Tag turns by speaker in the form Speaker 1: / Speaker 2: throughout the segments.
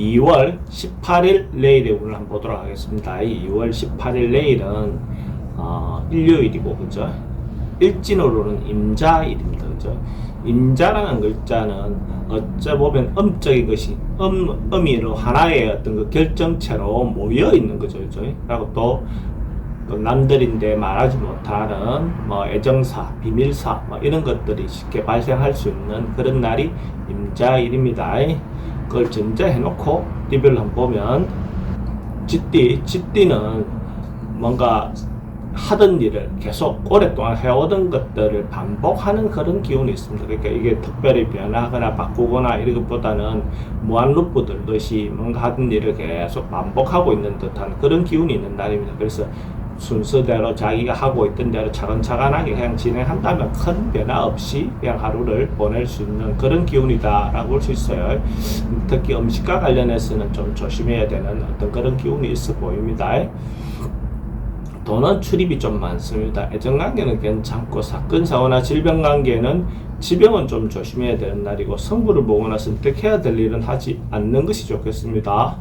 Speaker 1: 2월 18일 내일의 운을 한번 보도록 하겠습니다. 2월 18일 내일은 일요일이고, 그죠? 일진으로는 임자일입니다. 그죠? 임자라는 글자는 어찌 보면 음적인 것이 음이로 하나의 어떤 그 결정체로 모여 있는 거죠. 그죠? 그리고 또 남들인데 말하지 못하는 애정사, 비밀사 이런 것들이 쉽게 발생할 수 있는 그런 날이 임자일입니다. 그걸 전제해 놓고 리뷰를 한번 보면 쥐띠는 뭔가 하던 일을 계속 오랫동안 해오던 것들을 반복하는 그런 기운이 있습니다. 그러니까 이게 특별히 변하거나 바꾸거나 이런 것보다는 무한루프 들듯이 뭔가 하던 일을 계속 반복하고 있는 듯한 그런 기운이 있는 날입니다. 그래서 순서대로 자기가 하고 있던 대로 차근차근하게 그냥 진행한다면 큰 변화 없이 그냥 하루를 보낼 수 있는 그런 기운이다 라고 볼 수 있어요. 특히 음식과 관련해서는 좀 조심해야 되는 어떤 그런 기운이 있어 보입니다. 돈은 출입이 좀 많습니다. 애정관계는 괜찮고 사건, 사고나 질병 관계는 지병은 좀 조심해야 되는 날이고 성부를 보거나 선택해야 될 일은 하지 않는 것이 좋겠습니다.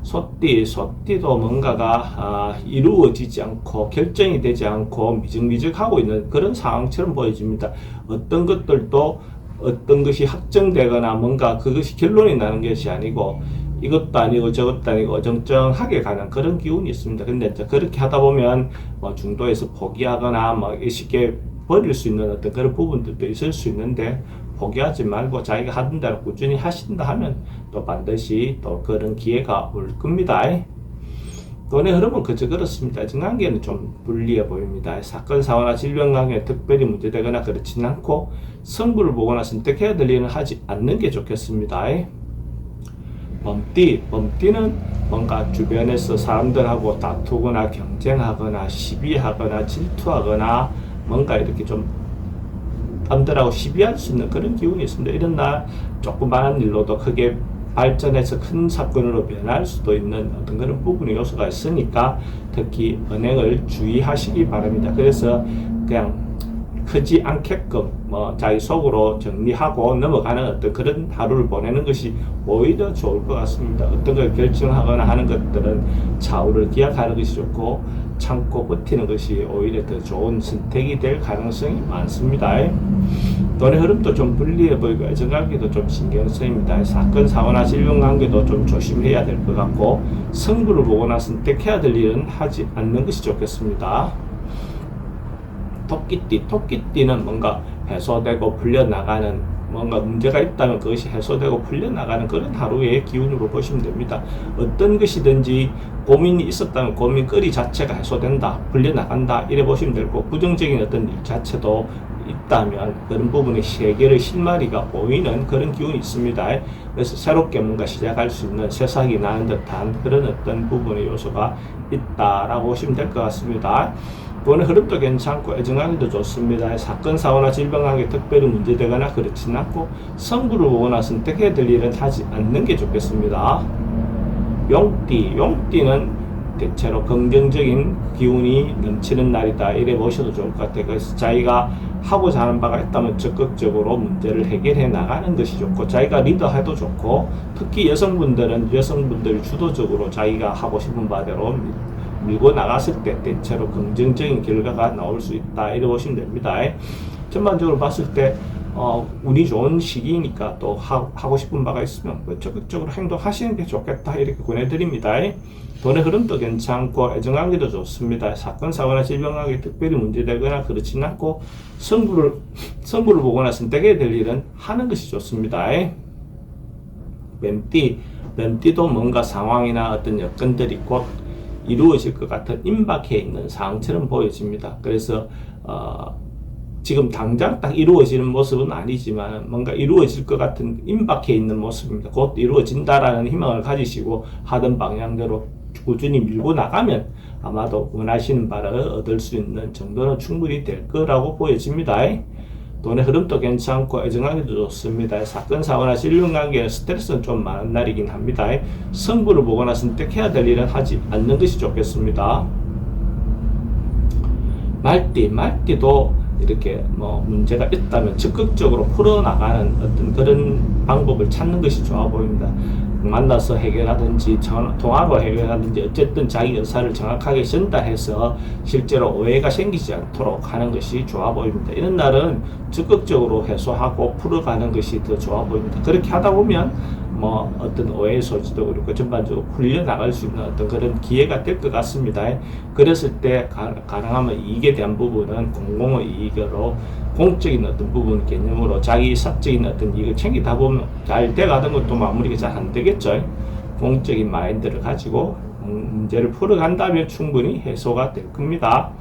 Speaker 1: 소띠도 뭔가가 이루어지지 않고 결정이 되지 않고 미적미적하고 있는 그런 상황처럼 보여집니다. 어떤 것들도 어떤 것이 확정되거나 뭔가 그것이 결론이 나는 것이 아니고 이것도 아니고 저것도 아니고 어정쩡하게 가는 그런 기운이 있습니다. 근데 이제 그렇게 하다 보면 중도에서 포기하거나 쉽게 버릴 수 있는 어떤 그런 부분들도 있을 수 있는데 포기하지 말고 자기가 하던 대로 꾸준히 하신다 하면 또 반드시 또 그런 기회가 올 겁니다. 돈의 흐름은 그저 그렇습니다. 애정관계는 좀 불리해 보입니다. 사건, 사고나 질병 관계에 특별히 문제되거나 그렇지는 않고 성부를 보거나 선택해야 될 일은 하지 않는 게 좋겠습니다. 범띠는 뭔가 주변에서 사람들하고 다투거나 경쟁하거나 시비하거나 질투하거나 뭔가 이렇게 좀 남들하고 시비할 수 있는 그런 기운이 있습니다. 이런 날 조그마한 일로도 크게 발전해서 큰 사건으로 변할 수도 있는 어떤 그런 부분의 요소가 있으니까 특히 은행을 주의하시기 바랍니다. 그래서 그냥 크지 않게끔 자기 속으로 정리하고 넘어가는 어떤 그런 하루를 보내는 것이 오히려 좋을 것 같습니다. 어떤 걸 결정하거나 하는 것들은 차후를 기약하는 것이 좋고 참고 버티는 것이 오히려 더 좋은 선택이 될 가능성이 많습니다. 돈의 흐름도 좀 불리해 보이고 애정관계도 좀 신경 쓰입니다. 사건, 사고나 질병 관계도 좀 조심해야 될 것 같고 성부를 보거나 선택해야 될 일은 하지 않는 것이 좋겠습니다. 토끼띠는 뭔가 해소되고 풀려나가는 뭔가 문제가 있다면 그것이 해소되고 풀려나가는 그런 하루의 기운으로 보시면 됩니다. 어떤 것이든지 고민이 있었다면 고민거리 자체가 해소된다, 풀려나간다 이래 보시면 되고 부정적인 어떤 일 자체도 있다면 그런 부분의 해결의 실마리가 보이는 그런 기운이 있습니다. 그래서 새롭게 뭔가 시작할 수 있는 새싹이 나는 듯한 그런 어떤 부분의 요소가 있다라고 보시면 될 것 같습니다. 돈의 흐름도 괜찮고 애정관계도 좋습니다. 사건, 사고나 질병 관계 특별히 문제되거나 그렇지는 않고 성부를 보거나 선택해야 될 일은 하지 않는 게 좋겠습니다. 용띠는 대체로 긍정적인 기운이 넘치는 날이다 이래 보셔도 좋을 것 같아요. 그래서 자기가 하고자 하는 바가 있다면 적극적으로 문제를 해결해 나가는 것이 좋고 자기가 리더해도 좋고 특히 여성분들이 주도적으로 자기가 하고 싶은 바대로 밀고 나갔을 때 대체로 긍정적인 결과가 나올 수 있다 이렇게 보시면 됩니다. 전반적으로 봤을 때 운이 좋은 시기니까 또 하고 싶은 바가 있으면 적극적으로 행동하시는 게 좋겠다 이렇게 권해드립니다. 돈의 흐름도 괜찮고 애정관계도 좋습니다. 사건, 사고나 질병 관계 특별히 문제되거나 그렇지는 않고 성부를 보거나 선택해야 될 일은 하는 것이 좋습니다. 뱀띠도 뭔가 상황이나 어떤 여건들이 곧 이루어질 것 같은 임박해 있는 상황처럼 보여집니다. 그래서 지금 당장 딱 이루어지는 모습은 아니지만 뭔가 이루어질 것 같은 임박해 있는 모습입니다. 곧 이루어진다라는 희망을 가지시고 하던 방향대로 꾸준히 밀고 나가면 아마도 원하시는 바를 얻을 수 있는 정도는 충분히 될 거라고 보여집니다. 돈의 흐름도 괜찮고 애정관계도 좋습니다. 사건, 사고나 질병 관계에 스트레스는 좀 많은 날이긴 합니다. 성부를 보거나 선택해야 될 일은 하지 않는 것이 좋겠습니다. 말띠도 이렇게 뭐 문제가 있다면 적극적으로 풀어나가는 어떤 그런 방법을 찾는 것이 좋아 보입니다. 만나서 해결하든지 통화로 해결하든지 어쨌든 자기 의사를 정확하게 전달해서 실제로 오해가 생기지 않도록 하는 것이 좋아 보입니다. 이런 날은 적극적으로 해소하고 풀어가는 것이 더 좋아 보입니다. 그렇게 하다 보면 뭐 어떤 오해 소지도 그렇고 전반적으로 풀려 나갈 수 있는 어떤 그런 기회가 될 것 같습니다. 그랬을 때 가능하면 이익에 대한 부분은 공공의 이익으로 공적인 어떤 부분 개념으로 자기 사적인 어떤 이익을 챙기다 보면 잘 돼가던 것도 마무리가 잘 안 되겠죠. 공적인 마인드를 가지고 문제를 풀어간다면 충분히 해소가 될 겁니다.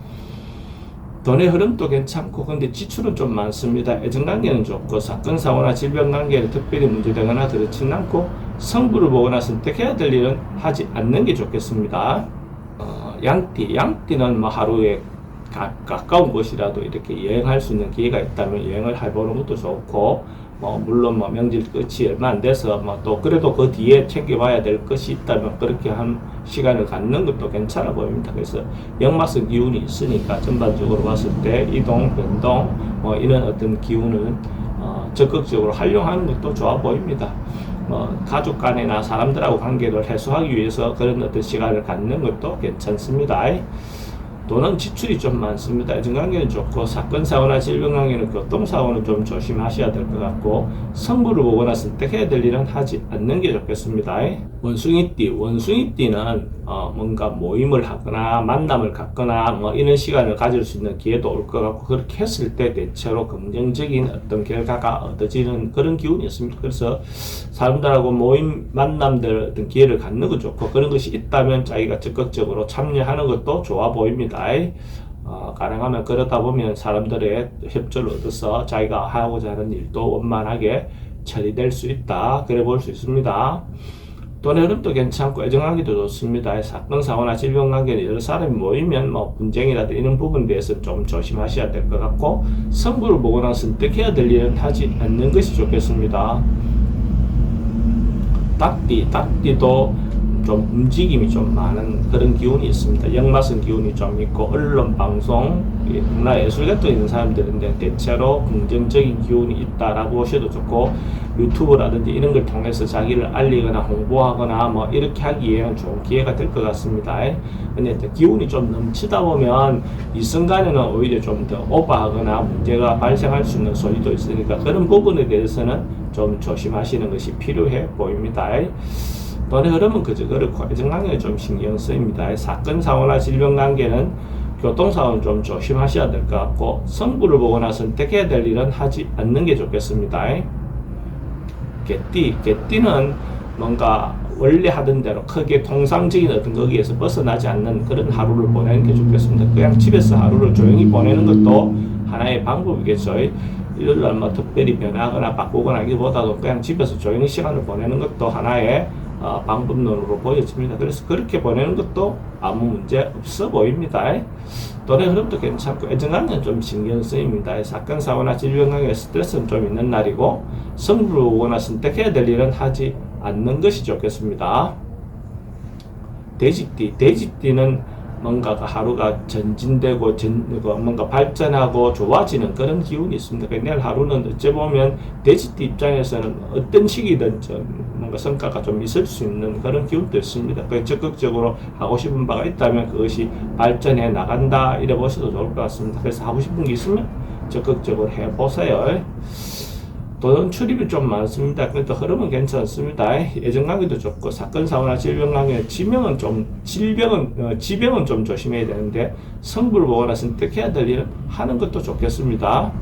Speaker 1: 돈의 흐름도 괜찮고 근데 지출은 좀 많습니다. 애정관계는 좋고 사건 사고나 질병관계는 특별히 문제되거나 그렇지는 않고 성부를 보거나 선택해야 될 일은 하지 않는 게 좋겠습니다. 양띠는 뭐 하루에 가까운 곳이라도 이렇게 여행할 수 있는 기회가 있다면 여행을 해보는 것도 좋고 물론 명절 끝이 얼마 안 돼서 또 그래도 그 뒤에 챙겨봐야 될 것이 있다면 그렇게 한 시간을 갖는 것도 괜찮아 보입니다. 그래서 역마성 기운이 있으니까 전반적으로 봤을 때 이동, 변동 이런 어떤 기운은 적극적으로 활용하는 것도 좋아 보입니다. 가족 간이나 사람들하고 관계를 해소하기 위해서 그런 어떤 시간을 갖는 것도 괜찮습니다. 돈은 지출이 좀 많습니다. 애정관계는 좋고 사건 사고나 질병관계는 교통사고는 좀 조심하셔야 될 것 같고 성부를 보거나 선택해야 될 일은 하지 않는 게 좋겠습니다. 원숭이띠는 뭔가 모임을 하거나 만남을 갖거나 이런 시간을 가질 수 있는 기회도 올 것 같고 그렇게 했을 때 대체로 긍정적인 어떤 결과가 얻어지는 그런 기운이 있습니다. 그래서 사람들하고 모임 만남들 어떤 기회를 갖는 거 좋고 그런 것이 있다면 자기가 적극적으로 참여하는 것도 좋아 보입니다. 가능하면 그러다 보면 사람들의 협조를 얻어서 자기가 하고자 하는 일도 원만하게 처리될 수 있다. 그래 볼 수 있습니다. 돈의 흐름도 괜찮고 애정관계도 좋습니다. 사건 사고나 질병관계는 여러 사람이 모이면 분쟁이라든지 이런 부분에 대해서 좀 조심하셔야 될 것 같고 성부를 보거나 선택해야 될 일은 하지 않는 것이 좋겠습니다. 닭띠도 좀 움직임이 좀 많은 그런 기운이 있습니다. 역마성 기운이 좀 있고 언론, 방송, 문화예술 같은 있는 사람들인데 대체로 긍정적인 기운이 있다라고 보셔도 좋고 유튜브라든지 이런 걸 통해서 자기를 알리거나 홍보하거나 이렇게 하기에는 좋은 기회가 될 것 같습니다. 근데 기운이 좀 넘치다 보면 이 순간에는 오히려 좀 더 오버하거나 문제가 발생할 수 있는 소리도 있으니까 그런 부분에 대해서는 좀 조심하시는 것이 필요해 보입니다. 돈의 흐름은 그저 그렇고 애정관계에 좀 신경 쓰입니다. 사건 사고나 질병관계는 교통사고는 좀 조심하셔야 될 것 같고 성부를 보거나 선택해야 될 일은 하지 않는 게 좋겠습니다. 개띠는 뭔가 원래 하던 대로 크게 통상적인 어떤 거기에서 벗어나지 않는 그런 하루를 보내는 게 좋겠습니다. 그냥 집에서 하루를 조용히 보내는 것도 하나의 방법이겠죠. 일요일날 특별히 변하거나 바꾸거나 하기보다도 그냥 집에서 조용히 시간을 보내는 것도 하나의 방법론으로 보여집니다. 그래서 그렇게 보내는 것도 아무 문제 없어 보입니다. 돈의 흐름도 괜찮고 애정관계는 좀 신경 쓰입니다. 사건 사고나 질병관계 스트레스는 좀 있는 날이고 성부를 보거나 선택해야 될 일은 하지 않는 것이 좋겠습니다. 돼지띠는 뭔가 하루가 전진되고 뭔가 발전하고 좋아지는 그런 기운이 있습니다. 내일 하루는 어찌 보면 돼지띠 입장에서는 어떤 시기든 뭔가 성과가 좀 있을 수 있는 그런 기운도 있습니다. 적극적으로 하고 싶은 바가 있다면 그것이 발전해 나간다 이래 보셔도 좋을 것 같습니다. 그래서 하고 싶은 게 있으면 적극적으로 해보세요. 돈 출입이 좀 많습니다. 그래도 흐름은 괜찮습니다. 애정관계도 좋고 사건 사고나 질병관계 지병은 좀 조심해야 되는데 성부를 보거나 선택해야 될 일은 하는 것도 좋겠습니다.